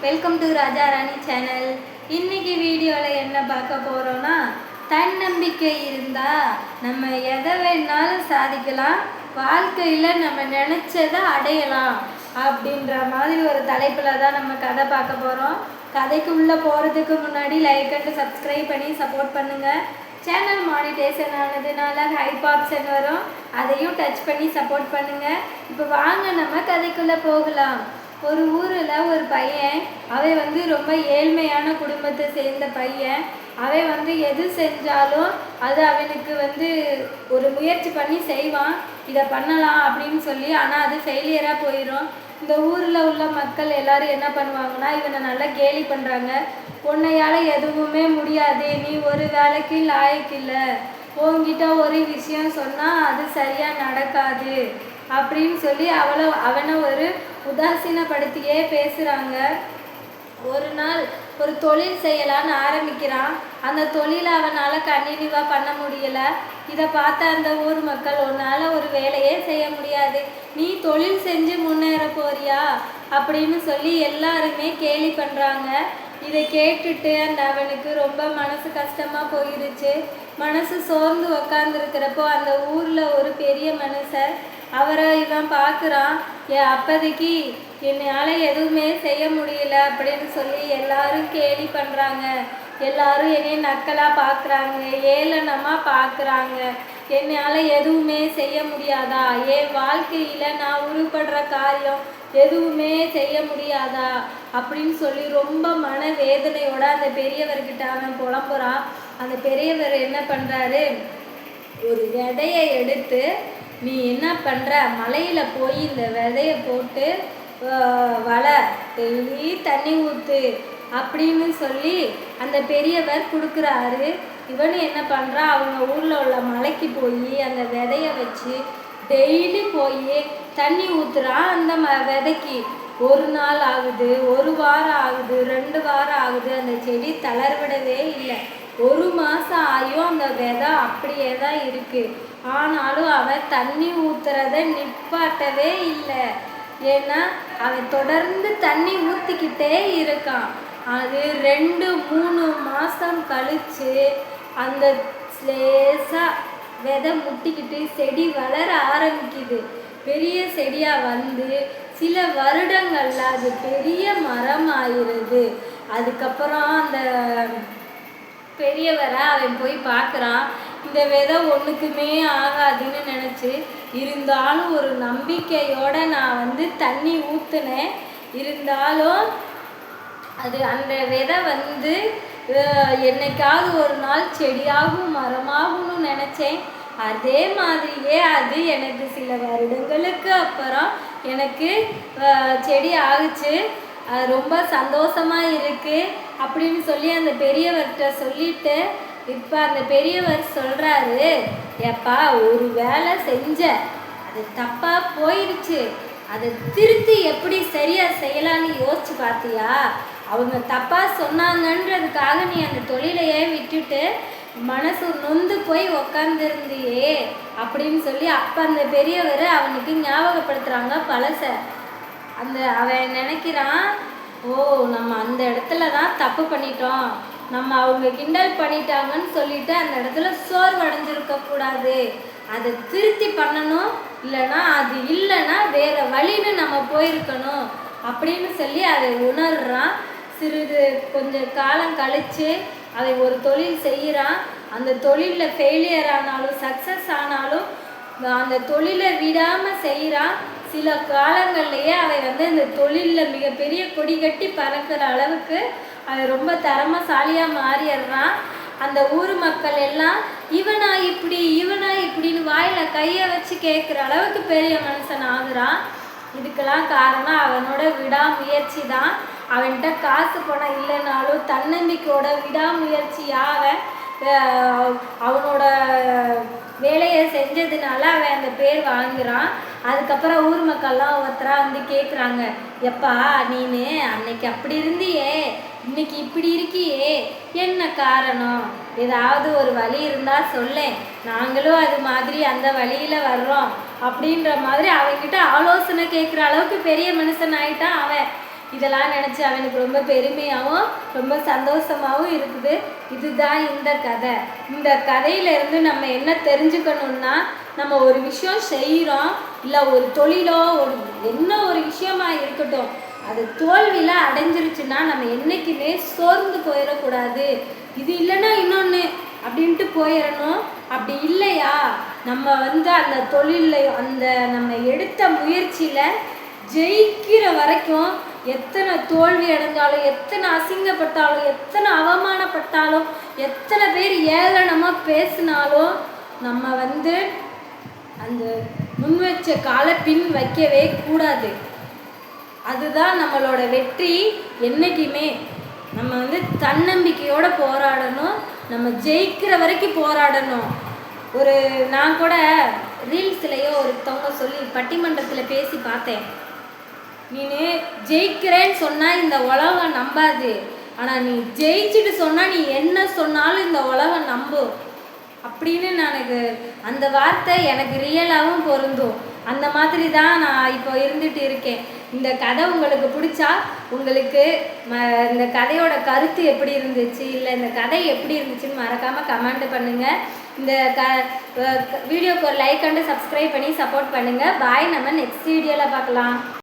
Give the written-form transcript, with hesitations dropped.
Welcome to Raja Rani channel. இன்னைக்கு வீடியோவில் என்ன பார்க்க போகிறோன்னா, தன்னம்பிக்கை இருந்தால் நம்ம எதை வேணாலும் சாதிக்கலாம், வாழ்க்கையில் நம்ம நினச்சதை அடையலாம் அப்படின்ற மாதிரி ஒரு தலைப்பில் தான் நம்ம கதை பார்க்க போகிறோம். கதைக்கு உள்ளே போகிறதுக்கு முன்னாடி லைக் அண்ட் சப்ஸ்கிரைப் பண்ணி சப்போர்ட் பண்ணுங்கள். சேனல் மானிட்டேஷன் ஆனதுனால ஹைப் ஆப்ஷன் வரும், அதையும் டச் பண்ணி சப்போர்ட் பண்ணுங்கள். இப்போ வாங்க நம்ம கதைக்குள்ளே போகலாம். ஒரு ஊரில் ஒரு பையன், அவன் ரொம்ப ஏழ்மையான குடும்பத்தை சேர்ந்த பையன். அவன் எது செஞ்சாலும் அது அவனுக்கு ஒரு முயற்சி பண்ணி செய்வான், இதை பண்ணலாம் அப்படின்னு சொல்லி. ஆனால் அது ஃபெயிலியராக போயிடும். இந்த ஊரில் உள்ள மக்கள் எல்லாரும் என்ன பண்ணுவாங்கன்னா, இவனை நல்லா கேலி பண்ணுறாங்க. உன்னையால் எதுவுமே முடியாது, நீ ஒரு வேலைக்கு லாயக்கில்லை, உன்கிட்ட ஒரு விஷயம் சொன்னால் அது சரியாக நடக்காது அப்படின்னு சொல்லி அவனை ஒரு உதாசீனப்படுத்தியே பேசுகிறாங்க. ஒரு நாள் ஒரு தொழில் செய்யலான்னு ஆரம்பிக்கிறான். அந்த தொழிலை அவனால் கண்டினியூவாக பண்ண முடியலை. இதை பார்த்த அந்த ஊர் மக்கள், உன்னால் ஒரு வேலையே செய்ய முடியாது, நீ தொழில் செஞ்சு முன்னேற போறியா அப்படின்னு சொல்லி எல்லாருமே கேலி பண்ணுறாங்க. இதை கேட்டுட்டு அவனுக்கு ரொம்ப மனசு கஷ்டமாக போயிடுச்சு. மனசு சோர்ந்து உக்காந்துருக்கிறப்போ அந்த ஊரில் ஒரு பெரிய மனுஷர், அவரை இவன் பார்க்குறான். அப்போதைக்கு என்னால் எதுவுமே செய்ய முடியல அப்படின்னு சொல்லி எல்லாரும் கேலி பண்ணுறாங்க. எல்லாரும் என்னை நக்கலாக பார்க்குறாங்க, ஏளனமாக பார்க்குறாங்க. என்னால் எதுவுமே செய்ய முடியாதா, என் வாழ்க்கையில் நான் உருப்படுற காரியம் எதுவுமே செய்ய முடியாதா அப்படின்னு சொல்லி ரொம்ப மனவேதனையோட அந்த பெரியவர்கிட்ட அவன் புலம்புறான். அந்த பெரியவர் என்ன பண்ணுறாரு, ஒரு விதையை எடுத்து, நீ என்ன பண்ணுற, மலையில் போய் இந்த விதையை போட்டு வளை, டெய்லி தண்ணி ஊற்று அப்படின்னு சொல்லி அந்த பெரியவர் கொடுக்குறாரு. இவனு என்ன பண்ணுறான், அவங்க ஊரில் உள்ள மலைக்கு போய் அந்த விதையை வச்சு டெய்லி போய் தண்ணி ஊற்றுறான். அந்த விதைக்கு ஒரு நாள் ஆகுது, ஒரு வாரம் ஆகுது, 2 வாரம் ஆகுது, அந்த செடி தளர்விடவே இல்லை. 1 மாதம் ஆகியும் அந்த விதை அப்படியே தான் இருக்குது. ஆனாலும் அவன் தண்ணி ஊற்றுறத நிப்பாட்டவே இல்லை. ஏன்னா அவன் தொடர்ந்து தண்ணி ஊற்றிக்கிட்டே இருக்கான். அது 2-3 மாதம் கழித்து அந்த லேசாக விதை முட்டிக்கிட்டு செடி வளர ஆரம்பிக்குது. பெரிய செடியாக வந்து சில வருடங்கள்ல அது பெரிய மரம் ஆயிடுது. அதுக்கப்புறம் அந்த பெரியவரை அவன் போய் பார்க்குறான். இந்த விதை ஒன்றுக்குமே ஆகாதுன்னு நினச்சி, இருந்தாலும் ஒரு நம்பிக்கையோடு நான் தண்ணி ஊற்றுனேன். இருந்தாலும் அது அந்த விதை என்னைக்காவது ஒரு நாள் செடியாகும் மரமாகும்னு நினச்சேன். அதே மாதிரியே அது எனக்கு சில வருடங்களுக்கு அப்புறம் எனக்கு செடி ஆகுச்சு. ரொம்ப சந்தோஷமாக இருக்குது அப்படின்னு சொல்லி அந்த பெரியவர்கிட்ட சொல்லிட்டு, இப்போ அந்த பெரியவர் சொல்கிறாரு, ஏப்பா ஒரு வேலை செஞ்ச, அது தப்பாக போயிடுச்சு, அதை திருத்தி எப்படி சரியாக செய்யலான்னு யோசிச்சு பார்த்தியா? அவங்க தப்பாக சொன்னாங்கன்றதுக்காக நீ அந்த தொழிலையே விட்டுட்டு மனசு நொந்து போய் உக்காந்துருந்தியே அப்படின்னு சொல்லி அப்போ அந்த பெரியவர் அவனுக்கு ஞாபகப்படுத்துகிறாங்க பழச. அவன் நினைக்கிறான், ஓ நம்ம அந்த இடத்துல தான் தப்பு பண்ணிட்டோம், நம்ம அவங்க கிண்டல் பண்ணிட்டாங்கன்னு சொல்லிட்டு அந்த இடத்துல சோர்வடைஞ்சிருக்கக்கூடாது, அதை திருத்தி பண்ணணும், இல்லைன்னா வேற வழின்னு நம்ம போயிருக்கணும் அப்படின்னு சொல்லி அதை உணர்றான். கொஞ்சம் காலம் கழித்து அவன் ஒரு தொழில் செய்கிறான். அந்த தொழிலில் ஃபெயிலியர் ஆனாலும் சக்ஸஸ் ஆனாலும் அந்த தொழிலை விடாமல் செய்கிறான். சில காலங்கள்லேயே அவன் இந்த தொழிலில் மிகப்பெரிய கொடி கட்டி பறக்கிற அளவுக்கு அவன் ரொம்ப திறமைசாலியாக மாறிடுறான். அந்த ஊர் மக்கள் எல்லாம் இவனா இப்படின்னு வாயில் கையை வச்சு கேட்குற அளவுக்கு பெரிய மனுஷன் ஆகுறான். இதுக்கெல்லாம் காரணம் அவனோட விடாமுயற்சி தான். அவன்கிட்ட காசு பணம் இல்லைனாலும் தன்னம்பிக்கையோட விடாமுயற்சியாக அவனோட வேலையை செஞ்சதுனால அவன் அந்த பேர் வாங்குறான். அதுக்கப்புறம் ஊர் மக்கள்லாம் ஒருத்தராக கேட்குறாங்க, எப்பா நீனு அன்னைக்கு அப்படி இருந்தியே, இன்னைக்கு இப்படி இருக்கியே, என்ன காரணம்? ஏதாவது ஒரு வழி இருந்தால் சொல்லேன், நாங்களும் அது மாதிரி அந்த வழியில் வர்றோம் அப்படின்ற மாதிரி அவன்கிட்ட ஆலோசனை கேட்குற அளவுக்கு பெரிய மனுஷன் ஆகிட்டான் அவன். இதெல்லாம் நினச்சி அவனுக்கு ரொம்ப பெருமையாகவும் ரொம்ப சந்தோஷமாகவும் இருக்குது. இதுதான் இந்த கதை. இந்த கதையிலேருந்து நம்ம என்ன தெரிஞ்சுக்கணுன்னா, நம்ம ஒரு விஷயம் செய்கிறோம், இல்லை ஒரு தொழிலோ என்ன ஒரு விஷயமா இருக்கட்டும், அது தோல்வியில் அடைஞ்சிருச்சுன்னா நம்ம என்றைக்குமே சோர்ந்து போயிடக்கூடாது. இது இல்லைன்னா இன்னொன்று அப்படின்ட்டு போயிடணும். அப்படி இல்லையா நம்ம அந்த தொழிலில் நம்ம எடுத்த முயற்சியில் ஜெயிக்கிற வரைக்கும் எத்தனை தோல்வி அடைஞ்சாலும், எத்தனை அசிங்கப்பட்டாலும், எத்தனை அவமானப்பட்டாலும், எத்தனை பேர் ஏளனமாக பேசினாலும் நம்ம அந்த முன் வச்ச காலை பின் வைக்கவே கூடாது. அதுதான் நம்மளோட வெற்றி. என்றைக்குமே நம்ம தன்னம்பிக்கையோடு போராடணும். நம்ம ஜெயிக்கிற வரைக்கும் போராடணும். நான் கூட ரீல்ஸ்லையோ ஒருத்தவங்க சொல்லி பட்டிமன்றத்தில் பேசி பார்த்தேன். நீ ஜெயிக்கிறேன்னு சொன்னால் இந்த உலகம் நம்பாது, ஆனால் நீ ஜெயிச்சுட்டு சொன்னால் நீ என்ன சொன்னாலும் இந்த உலகம் நம்பும் அப்படின்னு அந்த வார்த்தை எனக்கு ரியலாகவும் பொருந்தும். அந்த மாதிரி தான் நான் இப்போ இருந்துட்டு இருக்கேன். இந்த கதை உங்களுக்கு பிடிச்சா உங்களுக்கு இந்த கதையோட கருத்து எப்படி இருந்துச்சு, இல்லை இந்த கதை எப்படி இருந்துச்சுன்னு மறக்காமல் கமெண்ட் பண்ணுங்கள். இந்த வீடியோக்கு ஒரு லைக் அண்டு சப்ஸ்கிரைப் பண்ணி சப்போர்ட் பண்ணுங்கள். பாய். நம்ம நெக்ஸ்ட் வீடியோவில் பார்க்கலாம்.